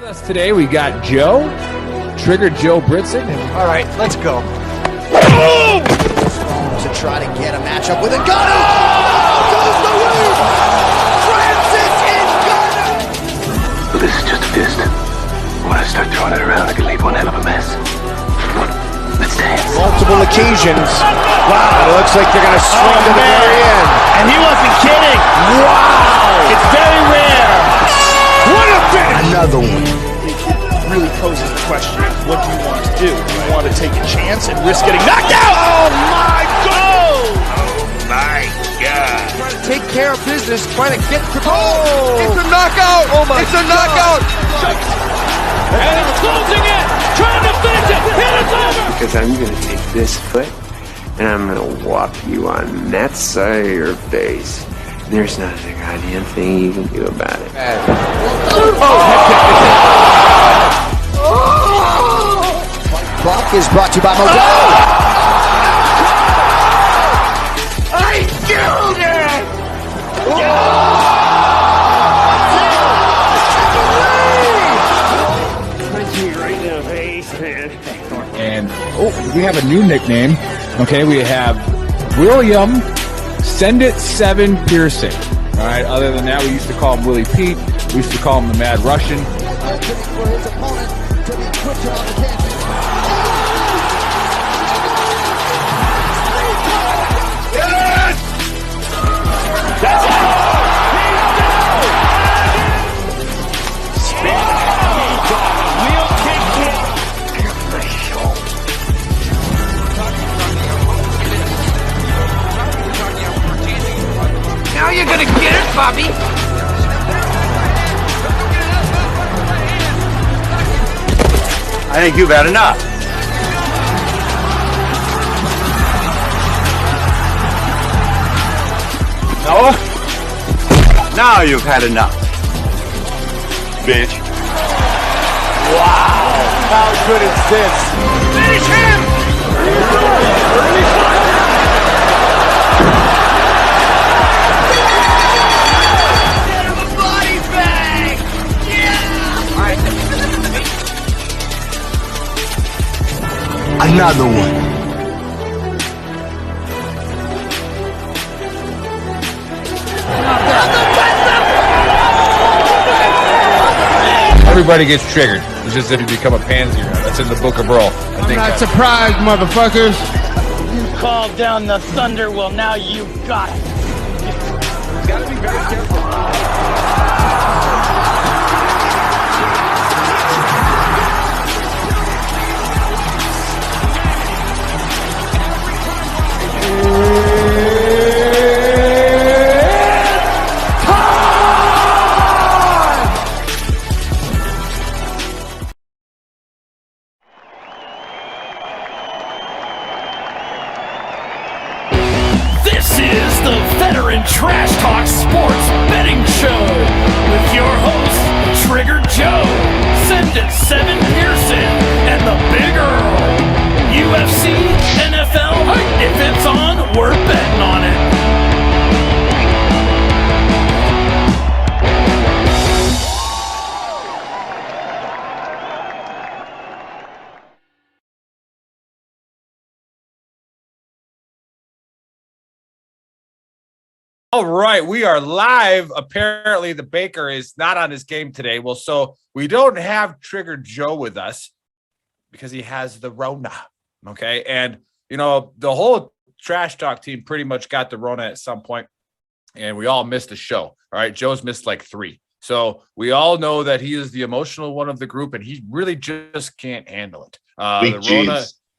With us today, we got Joe, Trigger Joe Britson. All right, let's go. Boom! To try to get a matchup with a gun. Oh! Goes the roof! Francis is gunner! But this is just a fist. When I start throwing it around, I can leave one hell of a mess. Let's dance. Multiple occasions. Wow, it looks like they're going to swing to the very end. And he wasn't kidding. Wow! It's very rare. What a finish! Another one. Really poses the question, what do you want to do? Do you want to take a chance and risk getting knocked out? Oh my God! Oh my God. Trying to take care of business, trying to get to It's a knockout! Oh my It's a God. knockout! And it's closing it! Trying to finish it! And it's over! Because I'm going to take this foot and I'm going to whop you on that side of your face. There's nothing a goddamn thing you can do about it. Buck is brought to you by Modelo. I killed it! Punch me right in the face, man. And we have a new nickname. Okay, we have William Send It 7 Piercing. All right, other than that, we used to call him Willie Pete. We used to call him the Mad Russian. For his opponent to be quicker on the canvas. Now you're gonna get it, Bobby. I think you've had enough. No? Now you've had enough. Bitch. How good is this? Finish him! Get him a body bag! Yeah! All right. Another one. Everybody gets triggered. It's just if you become a pansy. That's in the Book of Earl. I'm not surprised, motherfuckers. You called down the thunder, well now you got it. Gotta be very careful. This is the Veteran Trash Talk Sports Betting Show with your hosts, Trigger Joe, Send It 7 Pearson, and the Big Earl. UFC, NFL, if it's on, we're betting on it. All right, we are live. Apparently, the Baker is not on his game today. Well, so we don't have Trigger Joe with us because he has the RONA. Okay, and you know the whole Trash Talk team pretty much got the RONA at some point, and we all missed the show. All right, Joe's missed like 3, so we all know that he is the emotional one of the group, and he really just can't handle it.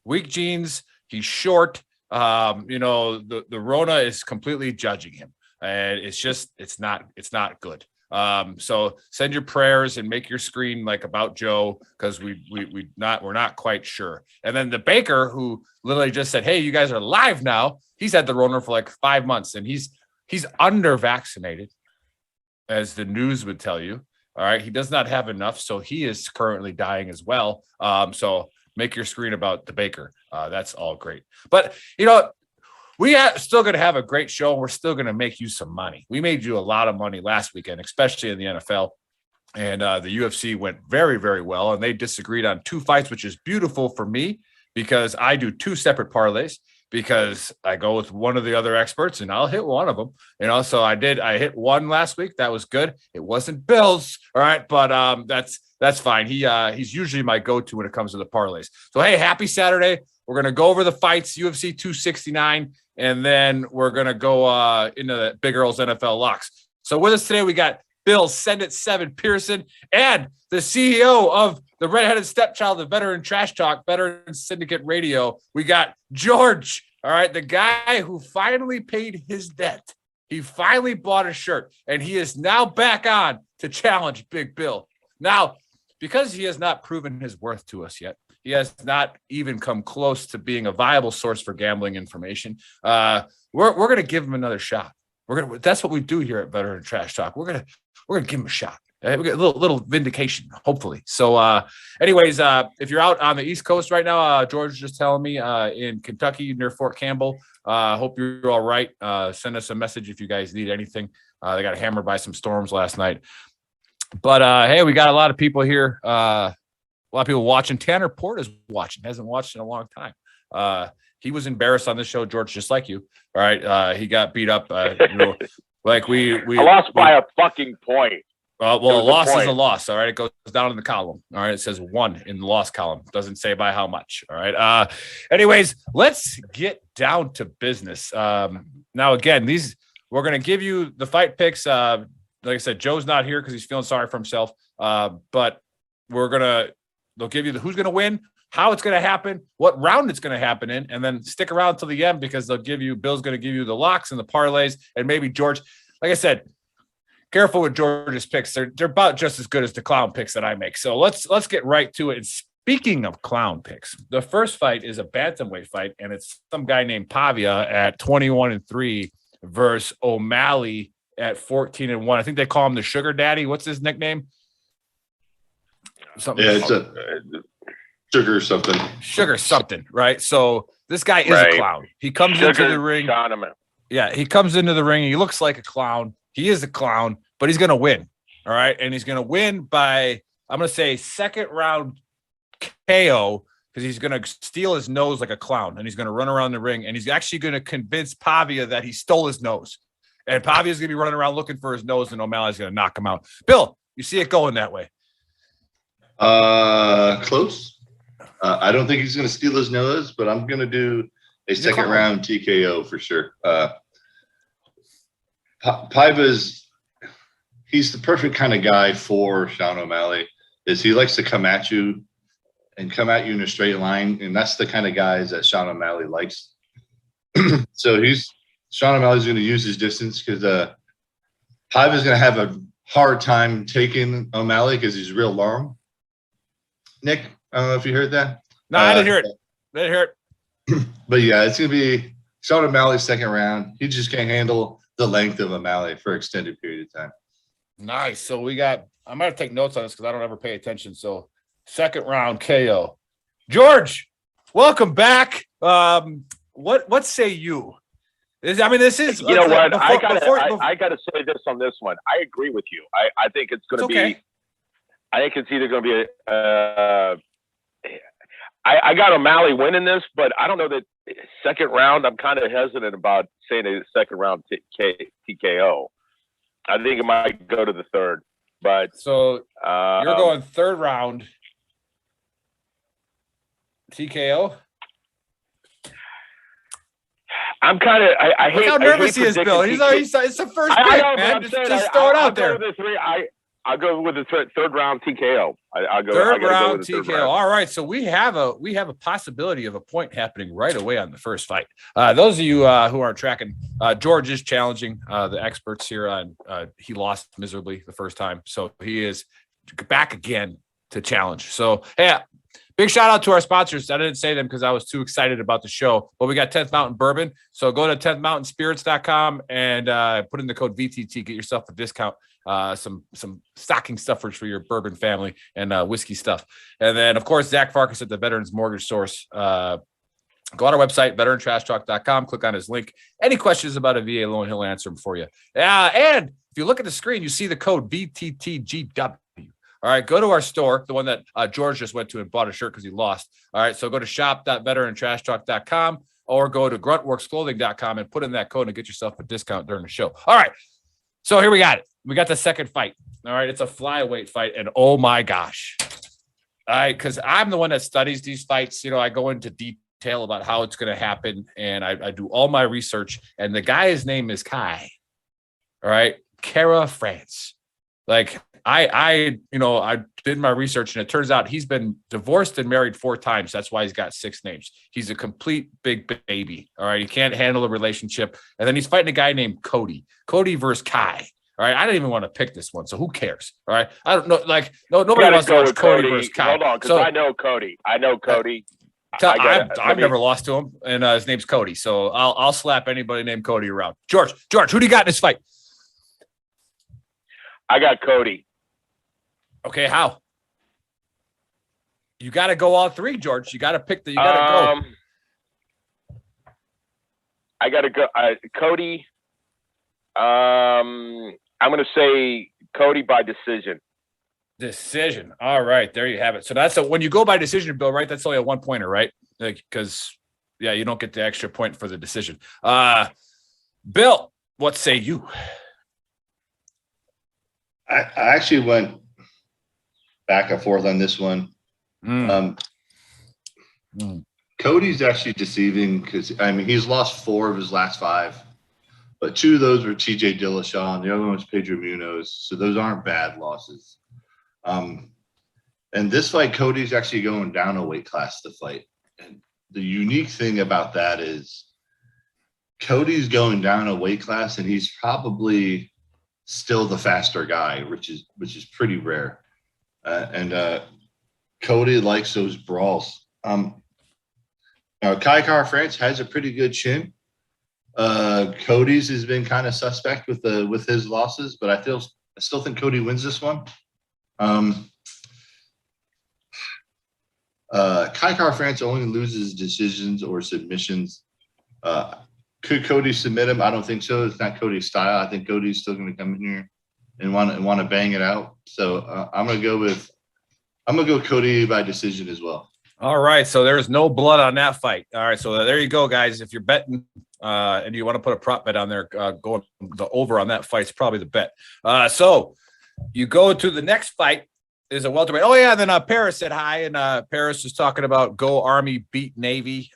Weak genes. He's short. You know the RONA is completely judging him. And it's not good. So send your prayers and make your screen like about Joe, because we're not quite sure. And then the Baker, who literally just said, "Hey, you guys are live now." He's had the RONA for like 5 months, and he's under vaccinated, as the news would tell you. All right, he does not have enough, so he is currently dying as well. So make your screen about the Baker. That's all great, but you know. We are still going to have a great show, and we're still going to make you some money. We made you a lot of money last weekend, especially in the NFL. And the UFC went very, very well, and they disagreed on 2 fights, which is beautiful for me because I do 2 separate parlays because I go with one of the other experts and I'll hit one of them. So I hit one last week. That was good. It wasn't Bill's. All right. But that's fine. He's usually my go-to when it comes to the parlays. So, hey, happy Saturday. We're going to go over the fights, UFC 269, and then we're going to go into the Big Earl's NFL locks. So with us today, we got Bill Send It 7 Pearson and the CEO of the Redheaded Stepchild of Veteran Trash Talk, Veteran Syndicate Radio. We got George, all right, the guy who finally paid his debt. He finally bought a shirt, and he is now back on to challenge Big Bill. Now, because he has not proven his worth to us yet, he has not even come close to being a viable source for gambling information. We're going to give him another shot. That's what we do here at Veteran Trash Talk. We're gonna give him a shot. We get a little vindication, hopefully. So, anyways, if you're out on the East Coast right now, George was just telling me in Kentucky near Fort Campbell. Hope you're all right. Send us a message if you guys need anything. They got hammered by some storms last night. But hey, we got a lot of people here. A lot of people watching. Tanner Port is watching. Hasn't watched in a long time. He was embarrassed on this show, George, just like you. All right. He got beat up. Like we I lost by a fucking point. Well, a loss is a loss. All right. It goes down in the column. All right. It says 1 in the loss column. It doesn't say by how much. All right. Anyways, let's get down to business. Now, again, we're going to give you the fight picks. Like I said, Joe's not here because he's feeling sorry for himself. But they'll give you who's going to win, how it's going to happen, what round it's going to happen in, and then stick around till the end because Bill's going to give you the locks and the parlays, and maybe George, like I said, careful with George's picks. They're about just as good as the clown picks that I make. So let's get right to it. And speaking of clown picks, the first fight is a bantamweight fight, and it's some guy named Pavia at 21-3 versus O'Malley at 14-1. I think they call him the Sugar Daddy. What's his nickname? Something. Yeah, it's a Sugar something, right? So this guy is a clown. He comes into the ring. Yeah, he comes into the ring. He looks like a clown. He is a clown, but he's going to win. All right. And he's going to win by, I'm going to say, second round KO because he's going to steal his nose like a clown. And he's going to run around the ring. And he's actually going to convince Pavia that he stole his nose. And Pavia's going to be running around looking for his nose, and O'Malley's going to knock him out. Bill, you see it going that way? Close. I don't think he's going to steal his nose, but I'm going to do a second round TKO for sure. Paiva's, he's the perfect kind of guy for Sean O'Malley. He likes to come at you in a straight line, and that's the kind of guys that Sean O'Malley likes. So Sean O'Malley's going to use his distance because Paiva's going to have a hard time taking O'Malley because he's real long. Nick, I don't know if you heard that. No, I didn't hear it. But yeah, it's going to be Sean O'Malley's second round. He just can't handle the length of O'Malley for an extended period of time. Nice. So I'm going to take notes on this because I don't ever pay attention. So second round KO. George, welcome back. What say you? This is, you know what? I gotta say this on this one. I agree with you. I think it's going to be, I think it's either going to be I got O'Malley winning this, but I don't know that second round. I'm kind of hesitant about saying a second round TKO. I think it might go to the third, but so you're going third round TKO. I'm kind of. I hate how nervous he is, Bill. It's the first pick, man. Just throw it out there. I'll go with the third round TKO. I'll go third round TKO. All right, so we have a possibility of a point happening right away on the first fight. Those of you who aren't tracking, George is challenging the experts here on. He lost miserably the first time, so he is back again to challenge. So hey. Big shout out to our sponsors. I didn't say them because I was too excited about the show, but we got 10th Mountain Bourbon. So go to 10thmountainspirits.com and put in the code VTT. Get yourself a discount, some stocking stuffers for your bourbon family and whiskey stuff. And then, of course, Zach Farkas at the Veterans Mortgage Source. Go on our website, veterantrashtalk.com. Click on his link. Any questions about a VA loan, he'll answer them for you. And if you look at the screen, you see the code VTTGW. All right, go to our store, the one that George just went to and bought a shirt because he lost. All right, so go to shop.veterantrashtalk.com or go to gruntworksclothing.com and put in that code and get yourself a discount during the show. All right, so here we got it. We got the second fight. All right, it's a flyweight fight, and oh my gosh. All right, because I'm the one that studies these fights. You know, I go into detail about how it's going to happen, and I do all my research, and the guy's name is Kai. All right, Kara France. Like, I did my research, and it turns out he's been divorced and married 4 times. That's why he's got 6 names. He's a complete big baby. All right. He can't handle a relationship. And then he's fighting a guy named Cody versus Kai. All right. I didn't even want to pick this one. So who cares? All right. I don't know. Like, nobody wants to watch Cody versus Kai. Hold on. Because I know Cody. I've never lost to him, and his name's Cody. So I'll slap anybody named Cody around. George, who do you got in this fight? I got Cody. Okay, how? You got to go all 3, George. You got to pick you got to go. I got to go. Cody. I'm going to say Cody by decision. Decision. All right, there you have it. So that's when you go by decision, Bill, right? That's only a 1-pointer, right? Because, you don't get the extra point for the decision. Bill, what say you? I actually went back and forth on this one. Cody's actually deceiving because, he's lost 4 of his last 5, but 2 of those were TJ Dillashaw, and the other one was Pedro Munoz. So those aren't bad losses. And this fight, Cody's actually going down a weight class to fight. And the unique thing about that is Cody's going down a weight class, and he's probably still the faster guy, which is pretty rare. And Cody likes those brawls. Kai Car France has a pretty good chin. Cody's has been kind of suspect with his losses, but I still think Cody wins this one. Kai Car France only loses decisions or submissions. Could Cody submit him? I don't think so. It's not Cody's style. I think Cody's still going to come in here and want to bang it out. So I'm going to go Cody by decision as well. All right. So there's no blood on that fight. All right. So there you go, guys. If you're betting and you want to put a prop bet on there, going the over on that fight's probably the bet. So you go to the next fight is a welterweight. Oh yeah. Then Paris said hi, and Paris was talking about go Army beat Navy.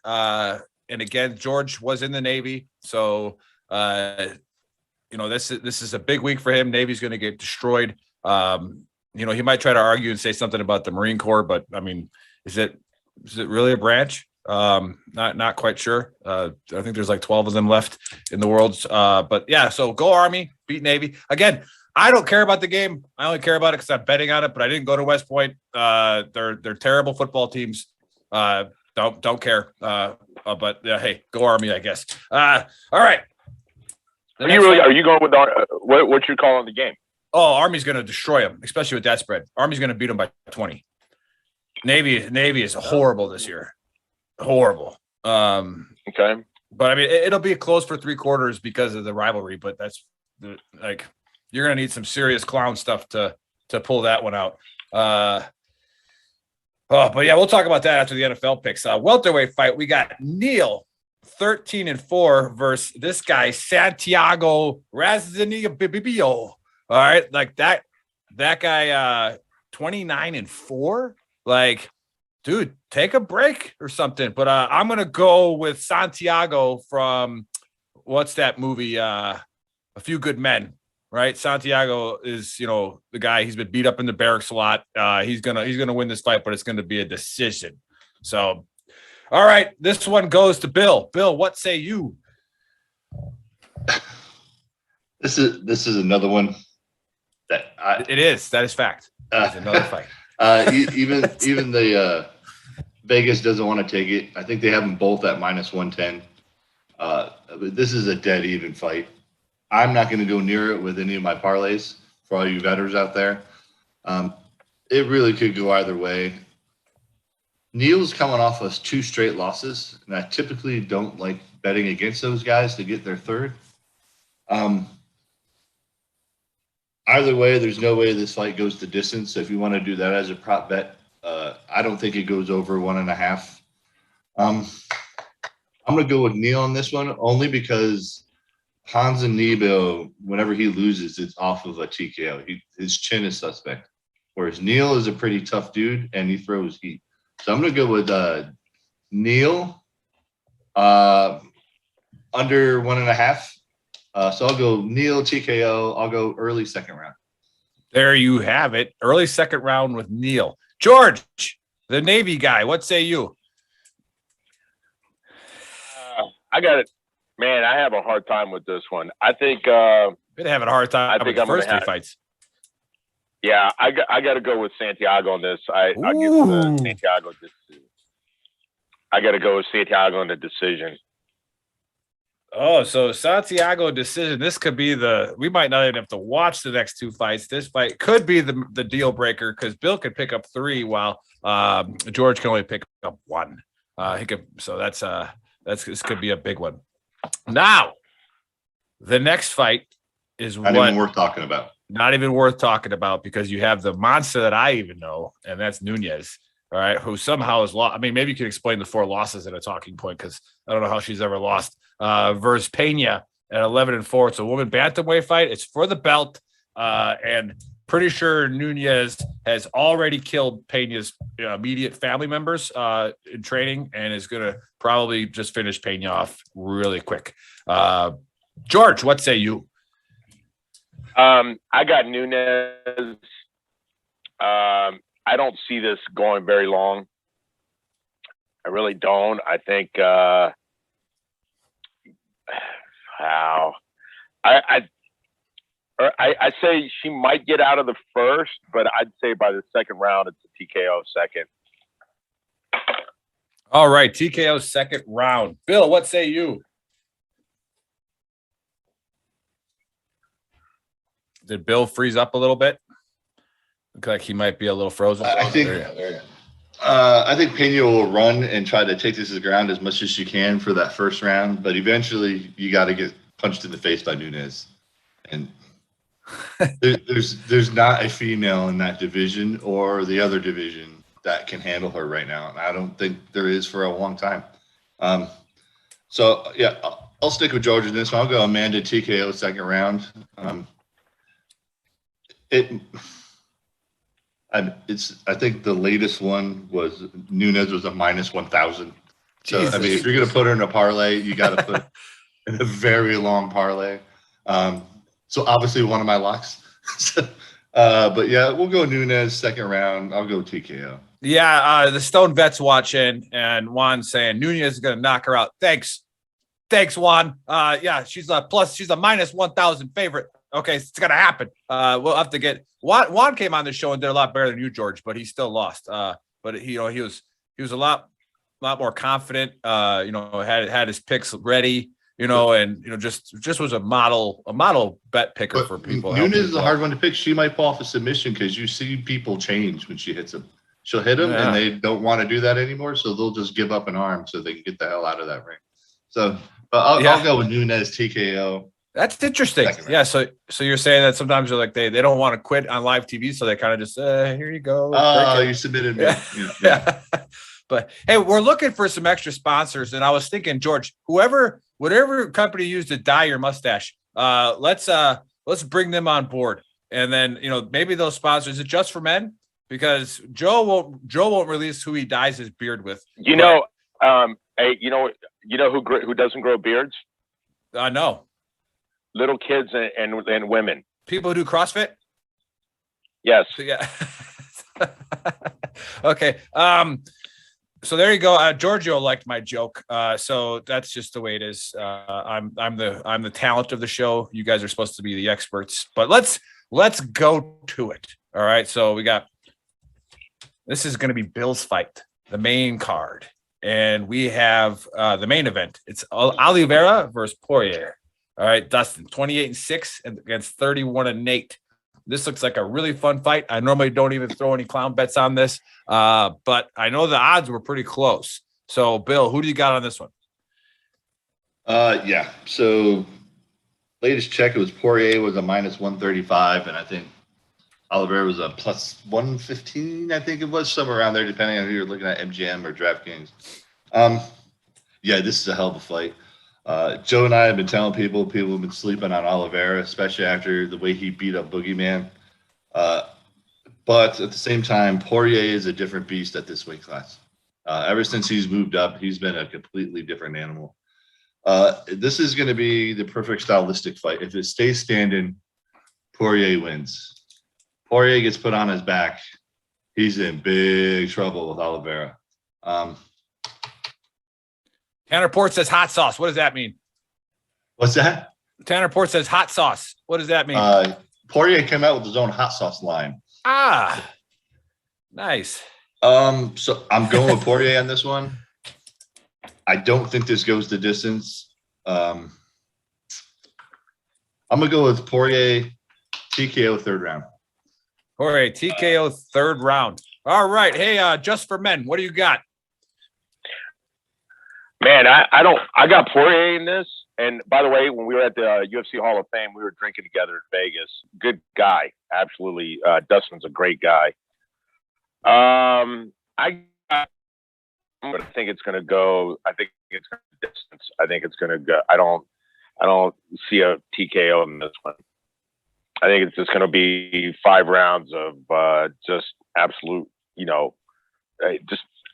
And again, George was in the Navy. So, this is a big week for him. Navy's going to get destroyed. He might try to argue and say something about the Marine Corps, but is it really a branch? Not quite sure. I think there's like 12 of them left in the world. But yeah, so go Army, beat Navy. Again, I don't care about the game. I only care about it because I'm betting on it, but I didn't go to West Point. They're terrible football teams. Don't care. But hey, go Army, I guess. All right. Are you going with what's your call on the game? Oh, Army's going to destroy them, especially with that spread. Army's going to beat them by 20. Navy is horrible this year. Horrible. Okay. But it'll be close for 3 quarters because of the rivalry, but that's you're going to need some serious clown stuff to pull that one out. But yeah, we'll talk about that after the NFL picks. Welterweight fight, we got Neil 13-4 versus this guy Santiago Razanibibio. All right, like that guy 29-4. Like, dude, take a break or something. But I'm gonna go with Santiago from what's that movie? A Few Good Men. Right, Santiago is the guy. He's been beat up in the barracks a lot. He's gonna win this fight, but it's gonna be a decision. So, all right, this one goes to Bill. Bill, what say you? This is another one that that is fact. It's another fight. Even the Vegas doesn't want to take it. I think they have them both at -110. But this is a dead even fight. I'm not going to go near it with any of my parlays for all you veterans out there. It really could go either way. Neil's coming off of 2 straight losses, and I typically don't like betting against those guys to get their third. Either way, there's no way this fight goes the distance. So if you want to do that as a prop bet, I don't think it goes over 1.5. I'm going to go with Neil on this one only because Hans and Nebo, whenever he loses, it's off of a TKO. His chin is suspect, whereas Neil is a pretty tough dude and he throws heat. So I'm going to go with Neil under 1.5. So I'll go Neil TKO. I'll go early second round. There you have it. Early second round with Neil. George, the Navy guy. What say you? I got it. Man, I have a hard time with this one. I think been having a hard time with the first 3 fights. Yeah, I got to go with Santiago on this. I'll give the Santiago decision. I got to go with Santiago on the decision. Oh, so Santiago decision. This could be we might not even have to watch the next 2 fights. This fight could be the deal breaker because Bill could pick up 3 while George can only pick up 1. This could be a big one. Now, the next fight is not even worth talking about. Not even worth talking about because you have the monster that I even know, and that's Nunez. All right, who somehow has lost. I mean, maybe you can explain the 4 losses at a talking point because I don't know how she's ever lost. Versus Pena at 11-4. It's a woman bantamweight fight. It's for the belt, and pretty sure Nunez has already killed Pena's immediate family members in training, and is going to probably just finish Pena off really quick. George, what say you? I got Nunez. I don't see this going very long. I really don't. I think I say she might get out of the first, but I'd say by the second round, it's a TKO second. All right, TKO second round. Bill, what say you? Did Bill freeze up a little bit? Look like he might be a little frozen. I think Pena will run and try to take this to the ground as much as she can for that first round, but eventually you got to get punched in the face by Nunez. And there's not a female in that division or the other division that can handle her right now. And I don't think there is for a long time. So yeah, I'll stick with George in this one. I'll go Amanda TKO second round. I think the latest one was Nunez was a -1,000. So Jesus. I mean, if you're gonna put her in a parlay, you got to put in a very long parlay. So obviously one of my locks. But yeah, we'll go Nunez second round. I'll go TKO. Yeah, the Stone Vet's watching, and Juan saying Nunez is gonna knock her out. Thanks, Juan. Yeah, she's a -1,000 favorite. Okay, it's gonna happen. We'll have to get Juan came on the show and did a lot better than you, George, but he still lost. But he was a lot more confident. Had his picks ready. And just was a model bet picker but for people. Nunez is a hard one to pick. She might fall off a submission because you see people change when she hits him. She'll hit them and they don't want to do that anymore, so they'll just give up an arm so they can get the hell out of that ring. So I'll go with Nunez TKO. That's interesting. Yeah. So you're saying that sometimes they're like they don't want to quit on live TV, so they kind of just here you go. Oh, you submitted me. Yeah. But hey, we're looking for some extra sponsors, and I was thinking, George, whatever company used to dye your mustache, let's bring them on board, and then maybe those sponsors. Is it just for men? Because Joe won't release who he dyes his beard with. Hey, who doesn't grow beards? No. Little kids and women. People who do CrossFit? Yes. Yeah. Okay. So there you go. Giorgio liked my joke. So that's just the way it is. I'm the talent of the show. You guys are supposed to be the experts. But let's go to it. All right. So this is going to be Bill's fight, the main card. And we have the main event. It's Oliveira versus Poirier. All right, Dustin, 28-6 against 31-8. This looks like a really fun fight. I normally don't even throw any clown bets on this, but I know the odds were pretty close. So, Bill, who do you got on this one? Yeah. So latest check, it was Poirier was a minus 135, and I think Oliveira was a plus 115. I think it was somewhere around there, depending on who you're looking at, MGM or DraftKings. Yeah, this is a hell of a fight. Joe and I have been telling people have been sleeping on Oliveira, especially after the way he beat up Boogeyman. But at the same time, Poirier is a different beast at this weight class. Ever since he's moved up, he's been a completely different animal. This is going to be the perfect stylistic fight. If it stays standing, Poirier wins. Poirier gets put on his back. He's in big trouble with Oliveira. Tanner Port says hot sauce. What does that mean? What's that? Tanner Port says hot sauce. What does that mean? Poirier came out with his own hot sauce line. Nice. So I'm going with Poirier on this one. I don't think this goes the distance. I'm gonna go with Poirier TKO third round. Poirier TKO third round. All right. Hey, just for men, what do you got? Man, I got Poirier in this. And by the way, when we were at the UFC Hall of Fame, we were drinking together in Vegas. Good guy. Absolutely. Dustin's a great guy. But I think it's going to go. I think it's going to distance. I think it's going to go. I don't see a TKO in this one. I think it's just going to be 5 rounds of just absolute.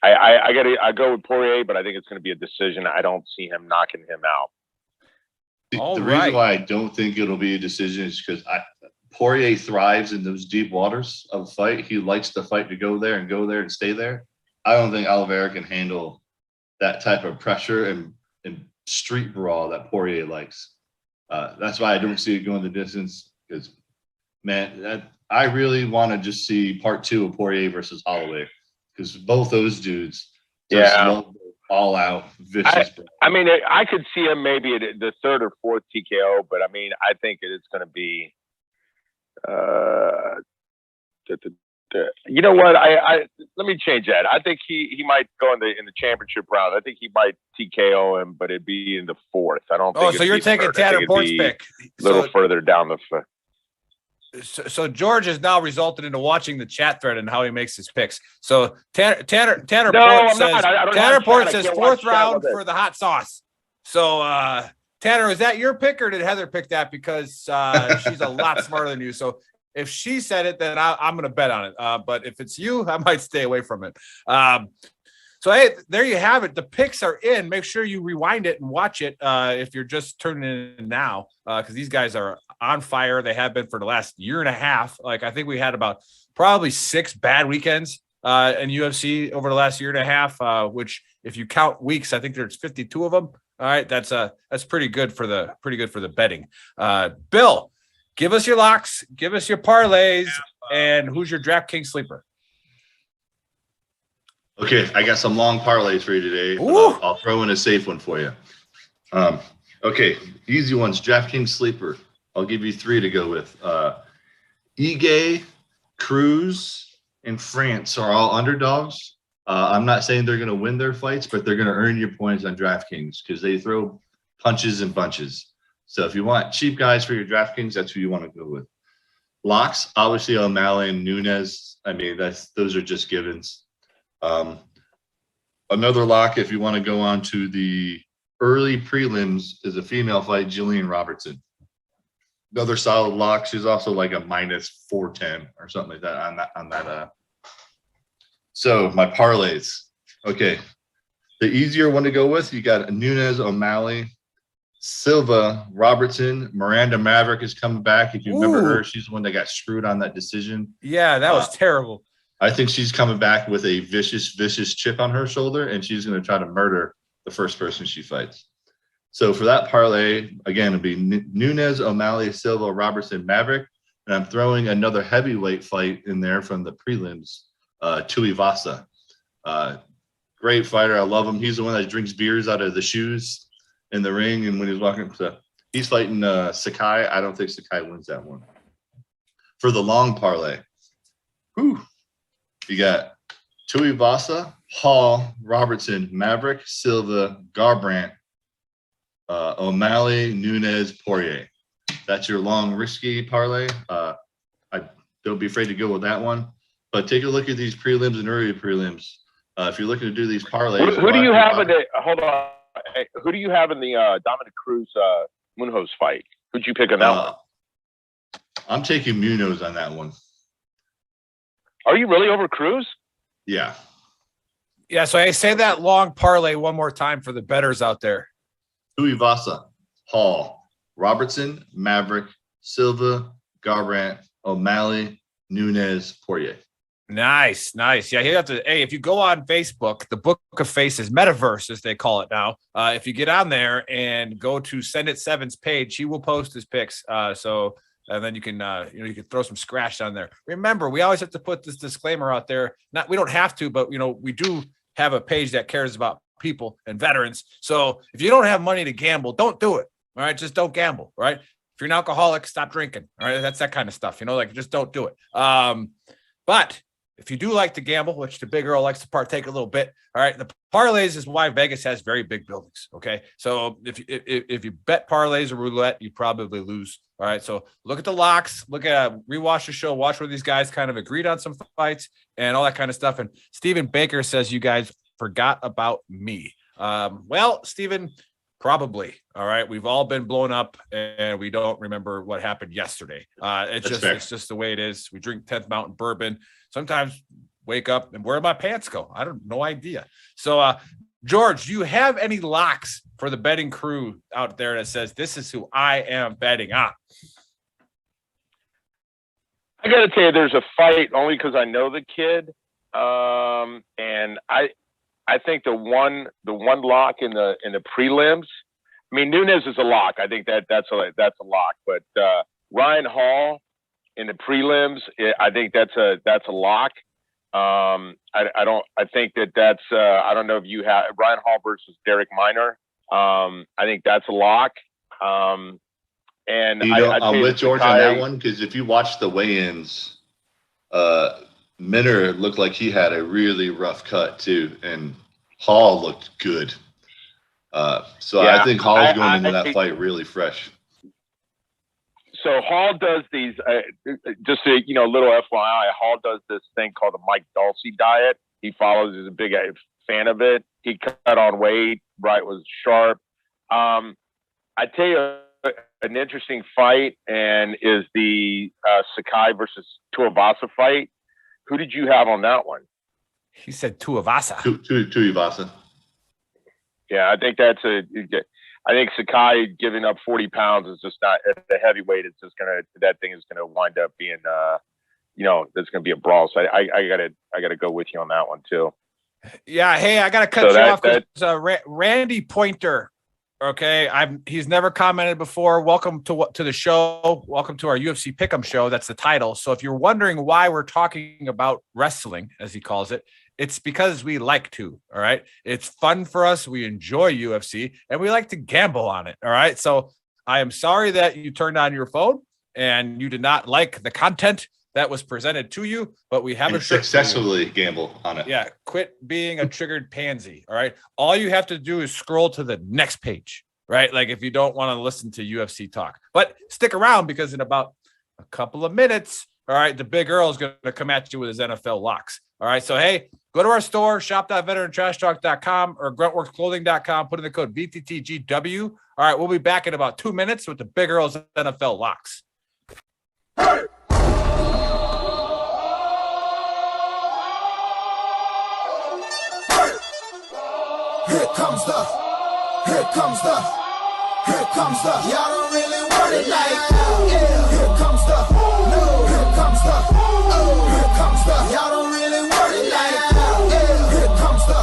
I go with Poirier, but I think it's going to be a decision. I don't see him knocking him out. The reason why I don't think it'll be a decision is because Poirier thrives in those deep waters of a fight. He likes the fight to go there and stay there. I don't think Oliveira can handle that type of pressure and street brawl that Poirier likes. That's why I don't see it going the distance. Because, man, I really want to just see part 2 of Poirier versus Holloway, because both those dudes love all out vicious. I mean, I could see him maybe at the 3rd or 4th TKO, but I mean, I think it's going to be. You know what? Let me change that. I think he might go in the championship round. I think he might TKO him, but it'd be in the 4th. I don't. Oh, so you're taking Tanner Port's pick a little further down the. So George has now resulted into watching the chat thread and how he makes his picks. So Tanner Port says Tanner Port says 4th round for the hot sauce. So Tanner, is that your pick or did Heather pick that? Because she's a lot smarter than you. So if she said it, then I'm going to bet on it. But if it's you, I might stay away from it. So, hey, there you have it. The picks are in. Make sure you rewind it and watch it if you're just turning in now, because these guys are on fire. They have been for the last year and a half. Like, I think we had about probably 6 bad weekends in UFC over the last year and a half, which if you count weeks, I think there's 52 of them. All right, that's pretty good for the betting. Bill, give us your locks, give us your parlays, and who's your DraftKings sleeper? Okay, I got some long parlays for you today. I'll throw in a safe one for you. Okay, easy ones. DraftKings sleeper. I'll give you 3 to go with. Ige, Cruz, and France are all underdogs. I'm not saying they're going to win their fights, but they're going to earn your points on DraftKings because they throw punches and bunches. So if you want cheap guys for your DraftKings, that's who you want to go with. Locks, obviously O'Malley and Nunes. I mean, those are just givens. Another lock, if you want to go on to the early prelims, is a female fight, Jillian Robertson. Another solid lock. She's also like a minus 410 or something like that on that. So my parlays. Okay, the easier one to go with, you got Nunes, O'Malley, Silva, Robertson, Miranda Maverick is coming back. If you remember her, she's the one that got screwed on that decision. Yeah, that was terrible. I think she's coming back with a vicious chip on her shoulder, and she's going to try to murder the first person she fights. So for that parlay, again, it'll be Nunes, O'Malley, Silva, Robertson, Maverick, and I'm throwing another heavyweight fight in there from the prelims, Tourbasa. Great fighter. I love him. He's the one that drinks beers out of the shoes in the ring, and when he's walking, so he's fighting Sakai. I don't think Sakai wins that one. For the long parlay, you got Tourbasa, Hall, Robertson, Maverick, Silva, Garbrandt, O'Malley, Nunes, Poirier. That's your long risky parlay. Don't be afraid to go with that one. But take a look at these prelims and early prelims. If you're looking to do these parlays, who do you have in the? Hold on. Who do you have in the Dominic Cruz Munoz fight? Who'd you pick on that one? I'm taking Munoz on that one. Are you really over Cruz? Yeah. Yeah. So I say that long parlay one more time for the bettors out there. Tuivasa, Hall, Robertson, Maverick, Silva, Garbrandt, O'Malley, Nunes, Poirier. Nice. Yeah, you have to. Hey, if you go on Facebook, the Book of Faces, Metaverse as they call it now. If you get on there and go to Send It Seven's page, he will post his picks. And then you can, you can throw some scratch on there. Remember, we always have to put this disclaimer out there. We don't have to, but we do have a page that cares about people and veterans. So if you don't have money to gamble, don't do it. All right, just don't gamble. Right? If you're an alcoholic, stop drinking. All right, that's that kind of stuff. Just don't do it. But if you do like to gamble, which the Big Earl likes to partake a little bit, all right, the parlays is why Vegas has very big buildings, okay? So if you bet parlays or roulette, you probably lose, all right? So look at the locks, rewatch the show, watch where these guys kind of agreed on some fights and all that kind of stuff. And Stephen Baker says you guys forgot about me. Well, Stephen, probably, all right? We've all been blown up and we don't remember what happened yesterday. It's just the way it is. We drink 10th Mountain bourbon. Sometimes wake up and where my pants go. I don't no idea. So, George, do you have any locks for the betting crew out there that says this is who I am betting on? I got to tell you, there's a fight only because I know the kid, and I think the one lock in the prelims. I mean, Nunes is a lock. I think that's a lock. But Ryan Hall in the prelims, I think that's a lock. I think that's I don't know if you have Ryan Hall versus Derek Minor. I think that's a lock. And I'm with George on that one because if you watch the weigh-ins, Minor looked like he had a really rough cut too, and Hall looked good. I think Hall's going into that fight really fresh. So Hall does these, just a little FYI, Hall does this thing called the Mike Dulce diet. He follows, he's a big fan of it. He cut on weight, right, was sharp. I tell you, an interesting fight and is the Sakai versus Tourbasa fight. Who did you have on that one? He said Tourbasa. Tourbasa. Yeah, I think I think Sakai giving up 40 pounds is just not at the heavyweight. It's just that thing is gonna wind up being, there's gonna be a brawl. So I gotta go with you on that one too. Yeah. Hey, I gotta cut you off because Randy Pointer. Okay, he's never commented before. Welcome to the show. Welcome to our UFC Pick'em show. That's the title. So if you're wondering why we're talking about wrestling, as he calls it, it's because we like to. All right, it's fun for us. We enjoy UFC and we like to gamble on it. All right, so I am sorry that you turned on your phone and you did not like the content that was presented to you, but we haven't successfully gamble on it. Yeah. Quit being a triggered pansy. All right. All you have to do is scroll to the next page, right? Like if you don't want to listen to UFC talk, but stick around because in about a couple of minutes, all right, the Big Earl is going to come at you with his NFL locks. All right. So, hey, go to our store, shop.veterantrashtalk.com or gruntworksclothing.com. Put in the code VTTGW. All right. We'll be back in about 2 minutes with the Big Earl's NFL locks. Hey! Here comes the, y'all don't really want it like, yeah. Here comes the, y'all don't really want it like, yeah. Here comes the,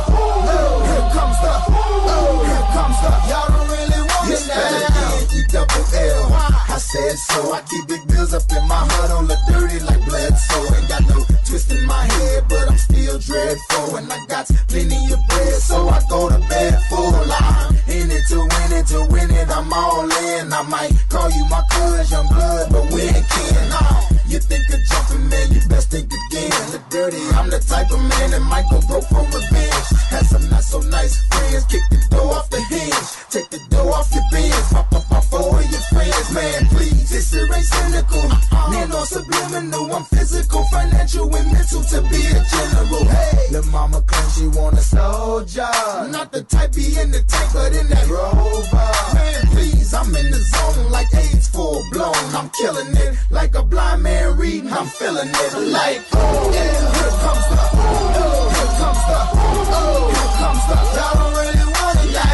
y'all don't really want it like, E-double-L. I said so, I keep big bills up in my hood on the dirty like Bledsoe. Ain't got no twist in my head, but I'm still dreadful. And I got plenty of bread, so I go to bed full. I'm in it to win it, I'm all in. I might call you my cuz, young blood, but we ain't kin. You think of jumping, man, you best think again. The dirty, I'm the type of man that might go broke for revenge. Had some not so nice friends, kick the door off the hinge. Take the door off your bins, pop up my four of your friends, man, please. This aggressive, ain't cynical. Man, no subliminal, I'm physical, financial, and mental to be a general. Hey, the mama claims she want a soldier. Not the type be in the tank, but in that rover. Man, please, I'm in the zone like AIDS full blown. I'm killing it like a blind man reading. I'm feeling it like, oh, yeah, here comes the, oh, here comes the, oh, here comes the. Y'all don't really want it, yeah,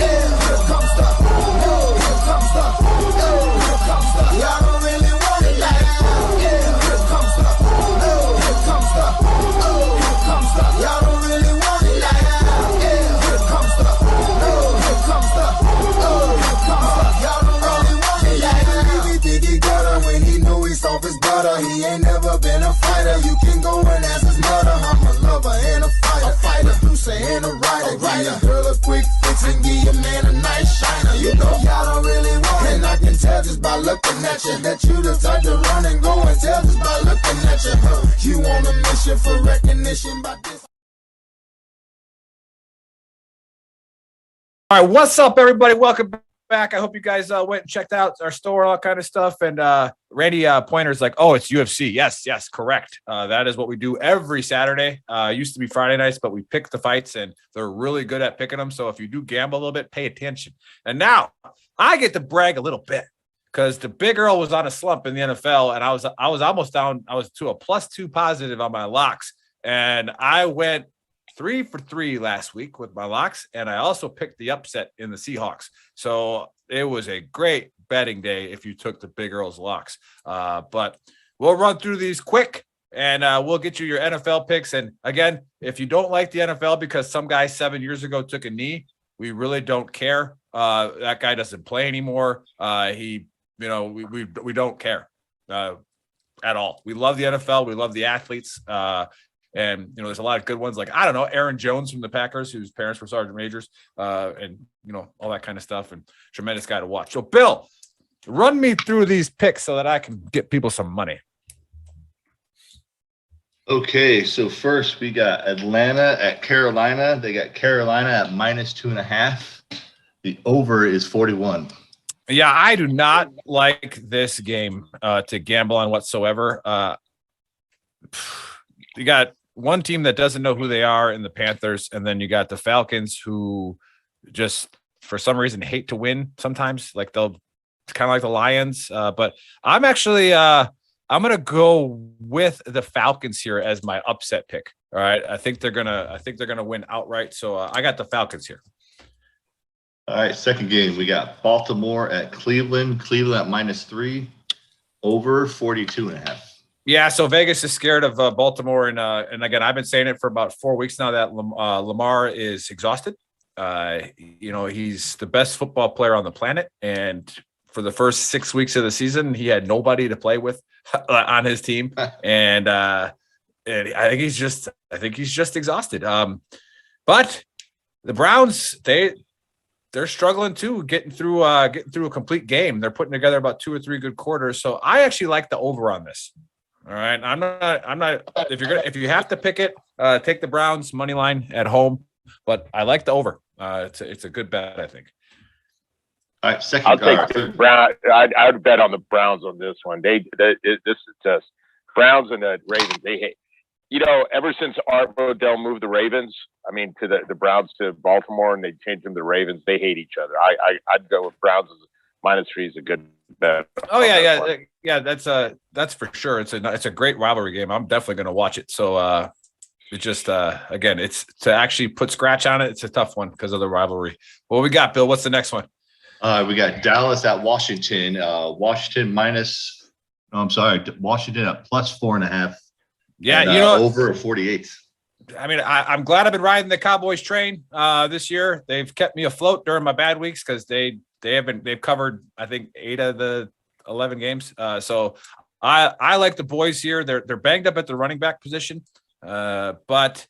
here comes the, oh, here comes the, oh, here comes the. Y'all don't really want it, yeah, here comes the, oh, here comes the, oh, here comes the. Y'all don't really want it, yeah, here comes the, oh, here comes the, oh, here comes the. Y'all don't really want it, yeah. He think he got her when he knew he soft as butter. He ain't never been a fighter. You can go and ask his mother. I'm a lover and a fighter. Producer and a writer. Give your girl a quick fix and give your man a nice shiner. You know y'all don't really want it. And I can tell just by looking at you that you the type to run and go and tell just by looking at you. You on a mission for recognition by this. All right, what's up, everybody? Welcome back. I hope you guys went and checked out our store, all kind of stuff. And Randy Pointer's like, oh, it's UFC. Yes, correct. That is what we do every Saturday. Used to be Friday nights, but we pick the fights, and they're really good at picking them. So if you do gamble a little bit, pay attention. And now I get to brag a little bit because the big Earl was on a slump in the NFL, and I was almost down. I was to a +2 positive on my locks, and I went 3 for 3 last week with my locks, and I also picked the upset in the Seahawks. So it was a great betting day if you took the Big Earl's locks. But we'll run through these quick, and we'll get you your NFL picks. And again, if you don't like the NFL because some guy 7 years ago took a knee, we really don't care. That guy doesn't play anymore. We don't care at all. We love the NFL. We love the athletes. And, there's a lot of good ones like, I don't know, Aaron Jones from the Packers, whose parents were sergeant majors, and, all that kind of stuff, and tremendous guy to watch. So, Bill, run me through these picks so that I can get people some money. Okay, so first we got Atlanta at Carolina. They got Carolina at -2.5. The over is 41. Yeah, I do not like this game to gamble on whatsoever. You got one team that doesn't know who they are in the Panthers, and then you got the Falcons, who just for some reason hate to win sometimes. Like it's kind of like the Lions. But I'm actually I'm gonna go with the Falcons here as my upset pick. All right, I think they're gonna win outright. So I got the Falcons here. All right, second game we got Baltimore at Cleveland. Cleveland at -3, over 42.5. Yeah, so Vegas is scared of Baltimore, and again, I've been saying it for about 4 weeks now that Lamar is exhausted. He's the best football player on the planet, and for the first 6 weeks of the season, he had nobody to play with on his team, and I think he's just exhausted. But the Browns, they're struggling too, getting through a complete game. They're putting together about 2 or 3 good quarters, so I actually like the over on this. All right, I'm not. If you have to pick it, take the Browns money line at home. But I like the over. It's a good bet, I think. All right, second. I'll take the Brown. I'd bet on the Browns on this one. This is just Browns and the Ravens. They hate. Ever since Art Modell moved the Ravens, to the Browns to Baltimore, and they changed them to the Ravens, they hate each other. I'd go with Browns as -3 is a good bet. Oh yeah. That's for sure. It's a great rivalry game. I'm definitely going to watch it. So it just again, it's to actually put scratch on it. It's a tough one because of the rivalry. What we got, Bill? What's the next one? We got Dallas at Washington. Washington at +4.5. Yeah, over 48. I'm glad I've been riding the Cowboys train this year. They've kept me afloat during my bad weeks because they've covered, I think, 8 of the 11 games. So I like the boys here. They're banged up at the running back position, but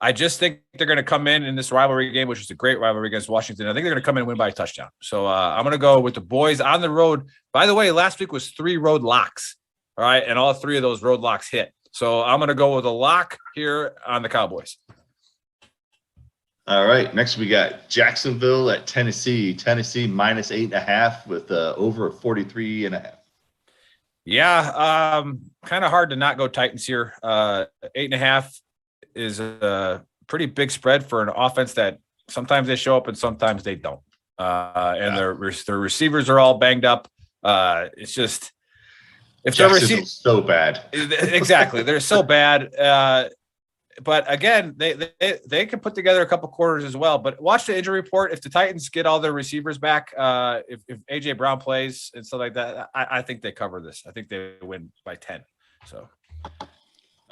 I just think they're going to come in this rivalry game, which is a great rivalry against Washington. I think they're going to come in and win by a touchdown. So I'm going to go with the boys on the road. By the way, last week was 3 road locks. All right, and all 3 of those road locks hit. So I'm going to go with a lock here on the Cowboys. All right. Next, we got Jacksonville at Tennessee. Tennessee -8.5 with over 43.5. Yeah, kind of hard to not go Titans here. 8.5 is a pretty big spread for an offense that sometimes they show up and sometimes they don't. And their receivers are all banged up. It's just if their receivers so bad, exactly, they're so bad. But again, they can put together a couple quarters as well. But watch the injury report. If the Titans get all their receivers back, if AJ Brown plays and stuff like that, I think they cover this. I think they win by 10. So, all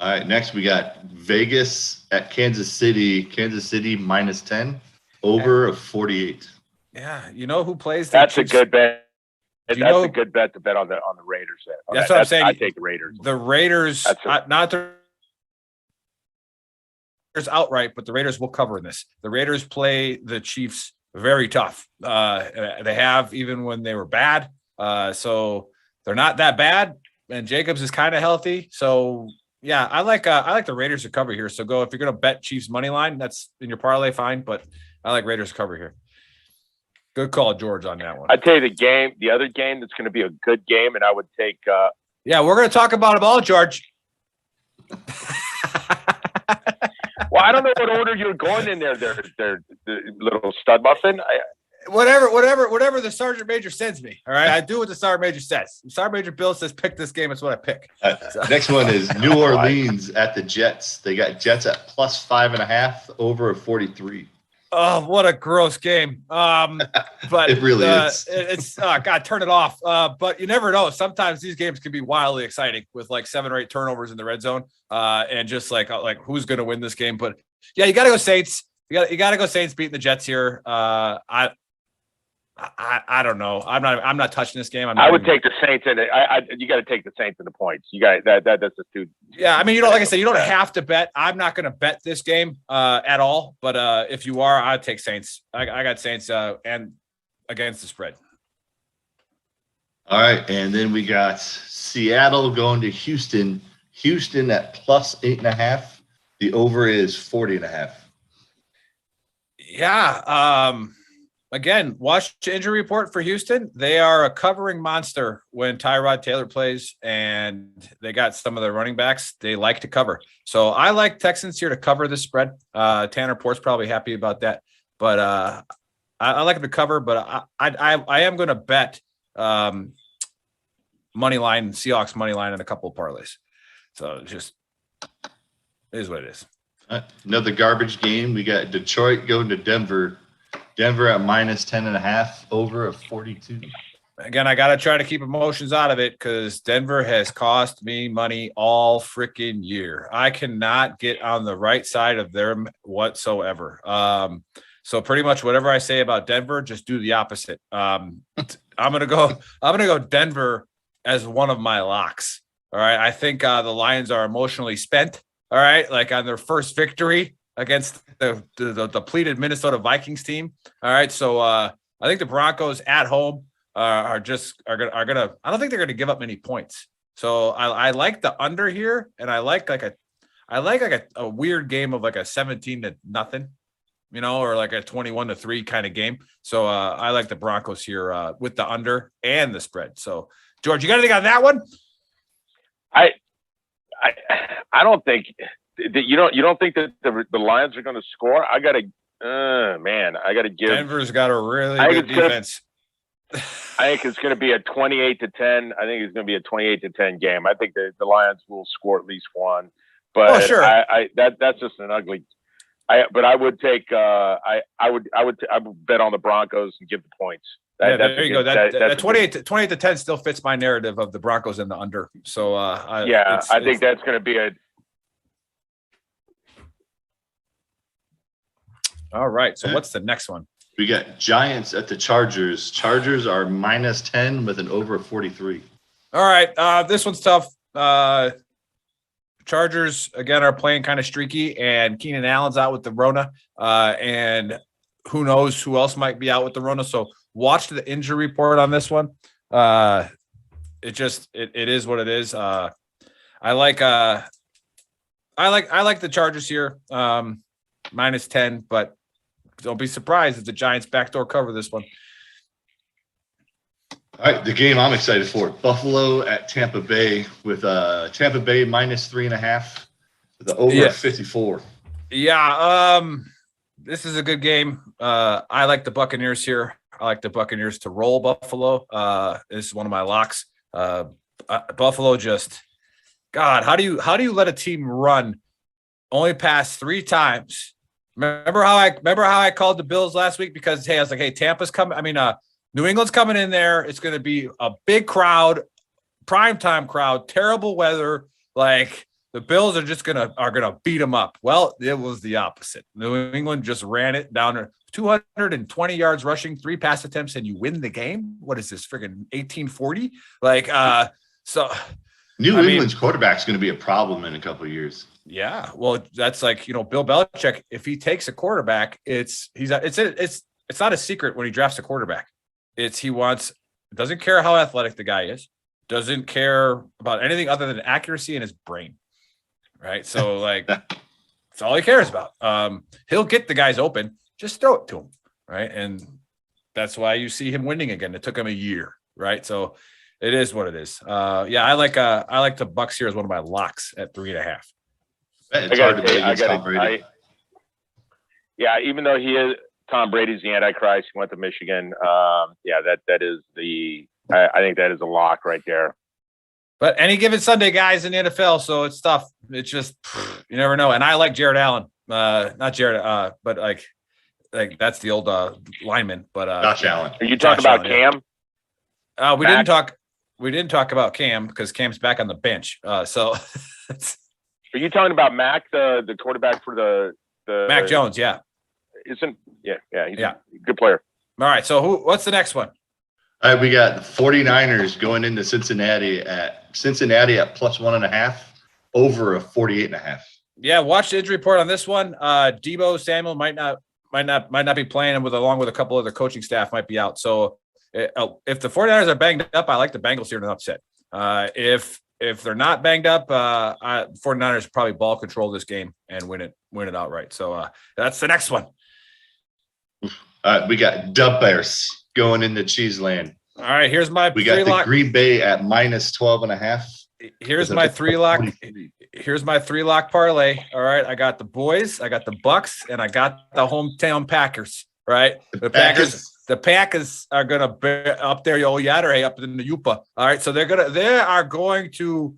right. Next, we got Vegas at Kansas City. Kansas City -10, over of 48. Yeah, you know who plays? That's a good bet. That's a good bet to bet on the Raiders. That's what I'm saying. I take the Raiders. The Raiders, not the outright, but the Raiders will cover in this. The Raiders play the Chiefs very tough. They have, even when they were bad. So they're not that bad. And Jacobs is kind of healthy. So yeah, I like the Raiders to cover here. So if you're going to bet Chiefs money line, that's in your parlay, fine. But I like Raiders to cover here. Good call, George, on that one. I'd tell you the other game that's going to be a good game, and I would take. Yeah, we're going to talk about them all, George. Well, I don't know what order you're going in there. They're little stud muffin. Whatever the sergeant major sends me. All right, I do what the sergeant major says. The sergeant major Bill says pick this game. It's what I pick. Next one is New Orleans at the Jets. They got Jets at +5.5, over of 43. Oh, what a gross game. But it really is. It's God, turn it off. But you never know. Sometimes these games can be wildly exciting with like 7 or 8 turnovers in the red zone. And just like who's going to win this game. But yeah, you got to go Saints. You got to go Saints beating the Jets here. I don't know. I'm not touching this game. I would take the Saints in it. You got to take the Saints in the points. You got that's just too. Yeah, I mean, like I said, you don't have to bet. I'm not going to bet this game at all. But if you are, I'd take Saints. I got Saints and against the spread. All right, and then we got Seattle going to Houston. Houston at +8.5. The over is 40.5. Yeah. Again, watch the injury report for Houston. They are a covering monster when Tyrod Taylor plays, and they got some of their running backs. They like to cover. So I like Texans here to cover the spread. Tanner Port's probably happy about that. But I like them to cover, but I am going to bet money line, Seahawks money line, and a couple of parlays. So it just is what it is. Another garbage game. We got Detroit going to Denver. Denver at -10.5, over of 42. Again, I got to try to keep emotions out of it because Denver has cost me money all freaking year. I cannot get on the right side of them whatsoever. So pretty much whatever I say about Denver, just do the opposite. I'm gonna go Denver as one of my locks. All right. I think the Lions are emotionally spent. All right, like on their first victory against the depleted Minnesota Vikings team. All right, so I think the Broncos at home are gonna. I don't think they're gonna give up many points. So I like the under here, and I like a weird game of like a 17-0, or like a 21-3 kind of game. So I like the Broncos here with the under and the spread. So George, you got anything on that one? I don't think that you don't think that the Lions are going to score. I got to give Denver's got a really good defense. I think it's going to be a 28-10. I think it's going to be a 28-10 game. I think the Lions will score at least one. But sure. That's just an ugly. But I would take. I would bet on the Broncos and give the points. There you go. That 28-10 still fits my narrative of the Broncos and the under. So I think that's going to be a. All right. So what's the next one? We got Giants at the Chargers. Chargers are -10 with an over 43. All right. This one's tough. Chargers again are playing kind of streaky, and Keenan Allen's out with the RONA, and who knows who else might be out with the RONA. So watch the injury report on this one. It is what it is. I like the Chargers here, -10, but don't be surprised if the Giants backdoor cover this one. All right, the game I'm excited for: Buffalo at Tampa Bay with Tampa Bay minus 3.5. The over 54. Yeah, this is a good game. I like the Buccaneers here. I like the Buccaneers to roll Buffalo. This is one of my locks. Buffalo just, God, how do you let a team run only pass 3 times? Remember how I called the Bills last week because hey, I was like, hey, Tampa's coming. I mean, New England's coming in there. It's going to be a big crowd, primetime crowd, terrible weather. Like the Bills are just gonna beat them up. Well, it was the opposite. New England just ran it down to 220 yards rushing, 3 pass attempts, and you win the game. What is this, friggin' 1840? Like, so New England's quarterback's going to be a problem in a couple of years. Yeah, well, that's like Bill Belichick. If he takes a quarterback, it's not a secret when he drafts a quarterback. He doesn't care how athletic the guy is, doesn't care about anything other than accuracy in his brain, right? So like, that's all he cares about. He'll get the guys open, just throw it to him, right? And that's why you see him winning again. It took him a year, right? So it is what it is. Yeah, I like the Bucks here as one of my locks at 3.5. It's hard to bet against Tom Brady. Yeah, even though Tom Brady's the Antichrist, he went to Michigan. Yeah, that is I think that is a lock right there. But any given Sunday, guys, in the NFL, so it's tough. It's just you never know. And I like Jared Allen, not Jared, but like that's the old lineman. But Josh Allen. Are you talking about Cam? Yeah. We didn't talk about Cam because Cam's back on the bench. So. Are you talking about Mac, the quarterback for the Mac Jones? Yeah, he's a good player. All right, so what's the next one? All right, we got the 49ers going into Cincinnati at plus 1.5, over a 48.5. Yeah, watch the injury report on this one. Deebo Samuel might not be playing, along with a couple other coaching staff might be out. So if the 49ers are banged up, I like the Bengals here in an upset. If they're not banged up, 49ers probably ball control this game and win it outright. So that's the next one. We got Dub Bears going into Cheeseland. All right, here's my we got the Green Bay at minus 12.5. Here's my 3 lock. Here's my 3 lock parlay. All right, I got the boys, I got the Bucks, and I got the hometown Packers. Right, the Packers are gonna be up there, Yadare, up in the Yupa. All right, so they are going to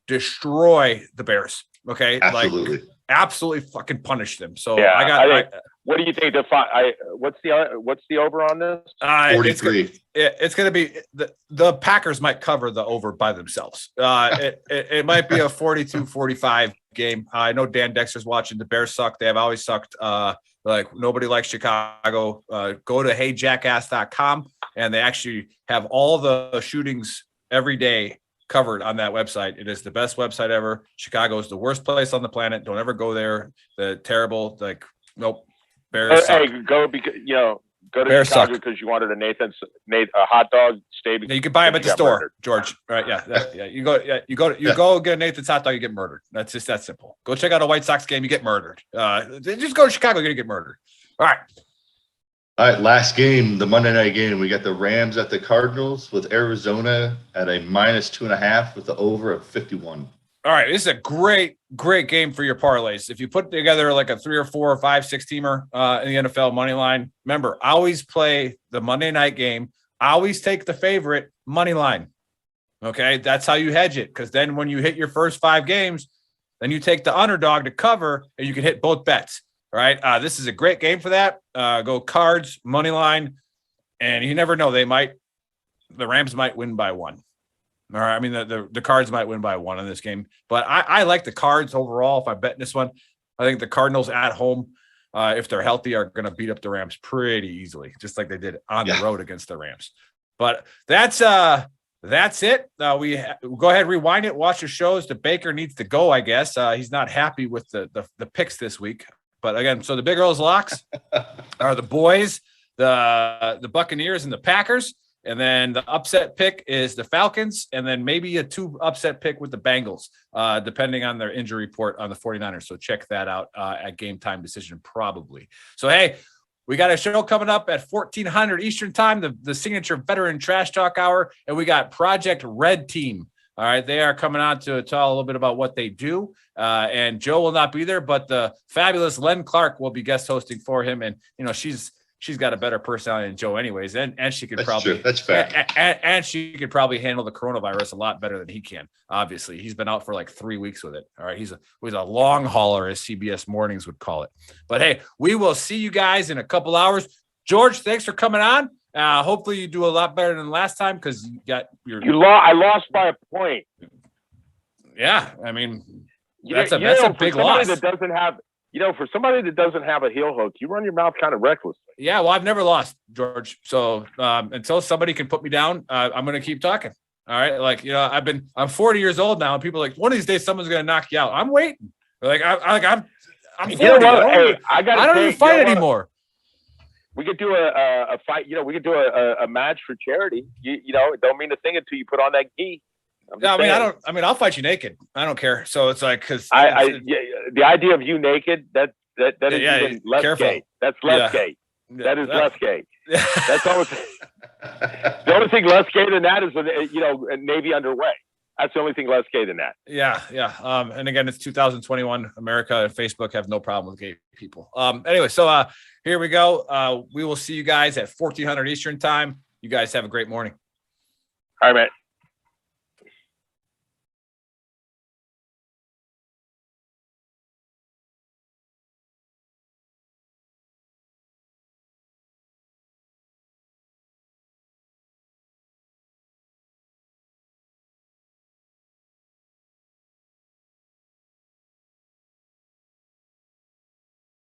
destroy the Bears. Okay, absolutely fucking punish them. So yeah, what do you think? What's the over on this? 43. It's gonna be the Packers might cover the over by themselves. It might be a 42-45 game. I know Dan Dexter's watching. The Bears suck. They have always sucked. Like nobody likes Chicago. Go to heyjackass.com and they actually have all the shootings every day covered on that website. It is the best website ever. Chicago is the worst place on the planet. Don't ever go there. The terrible, nope. Bears suck. Hey, go to Bears Chicago because you wanted a hot dog steak. You can buy them at the store, murdered. George. Right? Yeah. You go get a Nathan's hot dog, you get murdered. That's just that simple. Go check out a White Sox game, you get murdered. Just go to Chicago, you're gonna get murdered. All right, last game, the Monday night game. We got the Rams at the Cardinals with Arizona at a minus 2.5 with the over of 51. All right, this is a great game for your parlays. If you put together like a 3 or 4 or 5, 6 teamer in the NFL money line, remember, always play the Monday night game. Always take the favorite money line. Okay, that's how you hedge it. Because then when you hit your first 5 games, then you take the underdog to cover, and you can hit both bets. All right, this is a great game for that. Go Cards money line, and you never know, the Rams might win by 1. All right, I mean the Cards might win by 1 in this game, but I like the Cards overall. If I bet in this one, I think the Cardinals at home, if they're healthy, are going to beat up the Rams pretty easily, just like they did on the road against the Rams. But that's it. We go ahead, rewind it, watch the shows. The Baker needs to go, I guess. He's not happy with the picks this week. But again, so the Big Earl's locks are the boys, the Buccaneers, and the Packers. And then the upset pick is the Falcons, and then maybe a 2 upset pick with the Bengals, depending on their injury report on the 49ers. So check that out at Game Time Decision, probably. So, hey, we got a show coming up at 1400 Eastern time, the signature veteran trash talk hour. And we got Project Red Team. All right. They are coming on to tell a little bit about what they do. And Joe will not be there, but the fabulous Len Clark will be guest hosting for him. And, she's got a better personality than Joe anyways. And she could That's fair. And she could probably handle the coronavirus a lot better than he can. Obviously, he's been out for like 3 weeks with it. All right. He's a long hauler, as CBS Mornings would call it. But hey, we will see you guys in a couple hours. George, thanks for coming on. Hopefully you do a lot better than last time because you got your. I lost by a point. Yeah, I mean, that's a big loss. That doesn't have. For somebody that doesn't have a heel hook, you run your mouth kind of recklessly. Yeah, well, I've never lost, George. So until somebody can put me down, I'm going to keep talking. All right, I'm 40 years old now, and people are like, one of these days someone's going to knock you out. I'm waiting. I'm 40. Hey, I don't even fight anymore. We could do a fight. We could do a match for charity. It don't mean a thing until you put on that gi. I'll fight you naked. I don't care. So it's like, because the idea of you naked, that is even less careful. gay. That's less gay. That is less gay. That's almost the only thing less gay than that is a Navy underway. That's the only thing less gay than that. Yeah. And again, it's 2021. America and Facebook have no problem with gay people. Anyway, so here we go. We will see you guys at 1400 Eastern time. You guys have a great morning. All right, man.